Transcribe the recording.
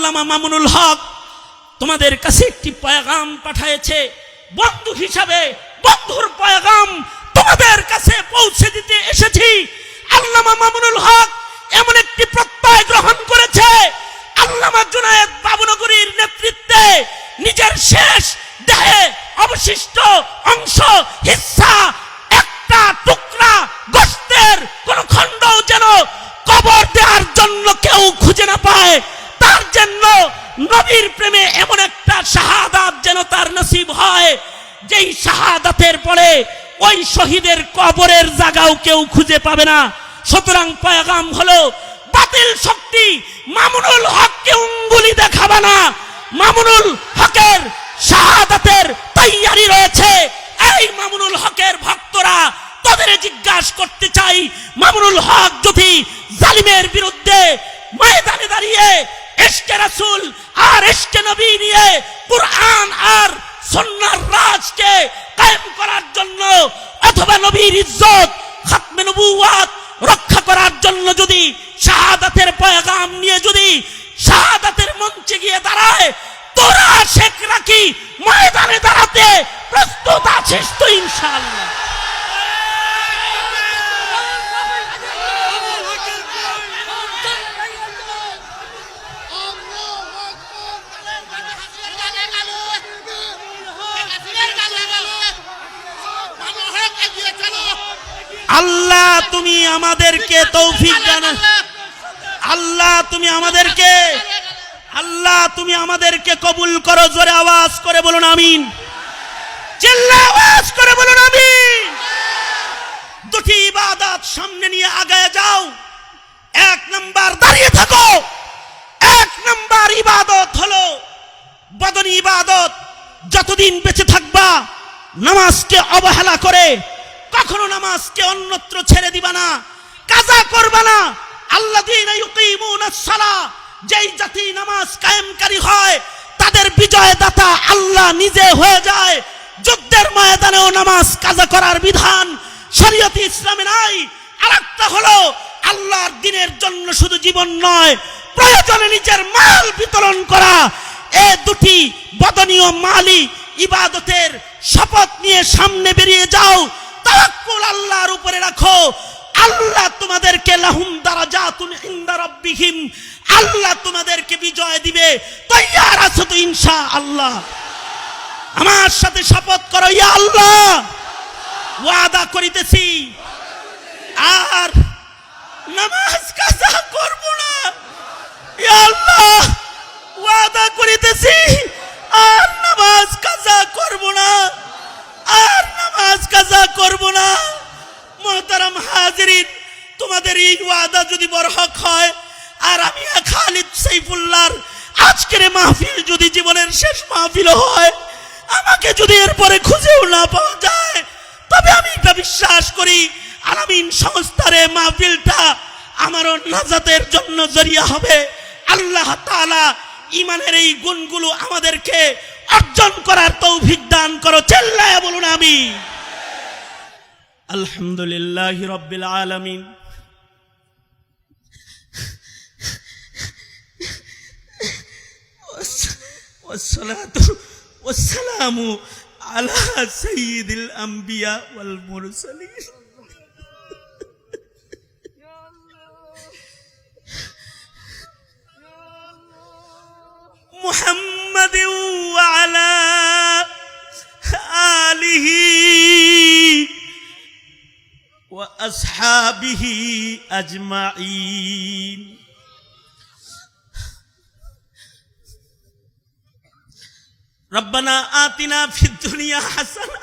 আল্লামা মামুনুল হক তোমাদের কাছে একটি পয়গাম পাঠিয়েছে। বন্ধু হিসাবে বন্ধুর পয়গাম তোমাদের কাছে পৌঁছে দিতে এসেছি। আল্লামা মামুনুল হক এমন একটি প্রত্যয় গ্রহণ করেছে, আল্লামা জুনায়েদ বাবুনগরীর নেতৃত্বে নিজের শেষ দেহে অবশিষ্ট অংশ হিস্সা একটা টুকরা গোশতের কোন খণ্ড যেন কবর দেওয়ার জন্য কেউ খুঁজে না পায়, তার জন্য নবীর প্রেমে এমন একটা শাহাদাত যেন তার নসিব হয়, যেই শাহাদাতের পরে ওই শহীদের কবরের জায়গাও কেউ খুঁজে পাবে না। সুতরাং পয়গাম হলো, বাতিল শক্তি মামুনুল হককে উঙ্গুলি দেখাবে না। মামুনুল হকের শাহাদাতের তৈয়ারি রয়েছে। এই মামুনুল হকের ভক্তরা তাদের জিজ্ঞাসা করতে চাই, মামুনুল হক যদি জালিমের বিরুদ্ধে ময়দানে দাঁড়িয়ে ইশকে রাসূল আর ইশকে নবী নিয়ে কুরআন আর সুন্নাহর রাজকে কায়েম করার জন্য অথবা নবীর ইজ্জত খাতমে নবুওয়াত রক্ষা করার জন্য যদি শাহাদাতের পয়গাম নিয়ে যদি শাহাদাতের মঞ্চে গিয়ে দাঁড়ায়, তোরা শেখরা কি ময়দানে দাঁড়াতে প্রস্তুত আছিস তো? ইনশাআল্লাহ। আল্লাহ তুমি আমাদেরকে তৌফিক দান। আল্লাহ তুমি আমাদেরকে কবুল করো। জোরে আওয়াজ করে বলুন আমিন। চিল্লায়ে আওয়াজ করে বলুন আমিন। দুটি ইবাদত সামনে নিয়ে আগায় যাও। এক নাম্বার দাঁড়িয়ে থাকো। এক নাম্বার ইবাদত হলো বদনী ইবাদত। যতদিন বেঁচে থাকবা নামাজকে অবহেলা করে কখনো নামাজকে অন্যত্র ছেড়ে দিবা না, কাজা করবা না। আল্লাযীনা ইউকিমুনাস সালাহ, যেই জাতি নামাজ কায়েমকারী হয় তাদের বিজয়দাতা আল্লাহ নিজে হয়ে যায়। যুদ্ধের ময়দানেও নামাজ কাজা করার বিধান শরীয়তে ইসলামে নাই। আরেকটা হলো আল্লাহর দ্বীনের জন্য শুধু জীবন নয়, প্রয়োজনে নিজের মাল বিতরণ করা। এই দুটি বদনী ও মালি ইবাদতের শপথ নিয়ে সামনে বেরিয়ে যাও। তাওয়াক্কুল আল্লাহর উপরে রাখো। আল্লাহ তোমাদেরকে লাহুম দারাজাতুন ইনদা রাব্বিহিম, আল্লাহ তোমাদেরকে বিজয় দিবে। তৈয়ার আছো তো ইনশাআল্লাহ? আমার সাথে শপথ করো, ইয়া আল্লাহ ওয়াদা করিতেছি আর নামাজ কাজা করব না। ইয়া আল্লাহ ওয়াদা করিতেছি আর নামাজ কাজা করব না, আর নামাজ কাজা করব না। মুহতারাম হাজিরিন, তোমাদের এই ওয়াদা যদি বরহক হয় আর আমি খালিদ সাইফুল্লাহর আজকের মাহফিল যদি জীবনের শেষ মাহফিল হয়, আমাকে যদি এরপরে খুঁজেও না পাওয়া যায়, তবে আমি এটা বিশ্বাস করি আলামিন সংস্থার এই মাহফিলটা আমারও নাজাতের জন্য জরিয়া হবে। আল্লাহ তাআলা ঈমানের এই গুণগুলো আমাদেরকে অর্জন করার তৌফিক দান করো। চিল্লায়া বলুন আমিন। আলহামদুলিল্লাহি রাব্বিল আলামিন। والصلاة والسلام على سيد الأنبياء والمرسلين محمد وعلى آله وأصحابه أجمعين. ربنا آتنا في الدنيا حسنة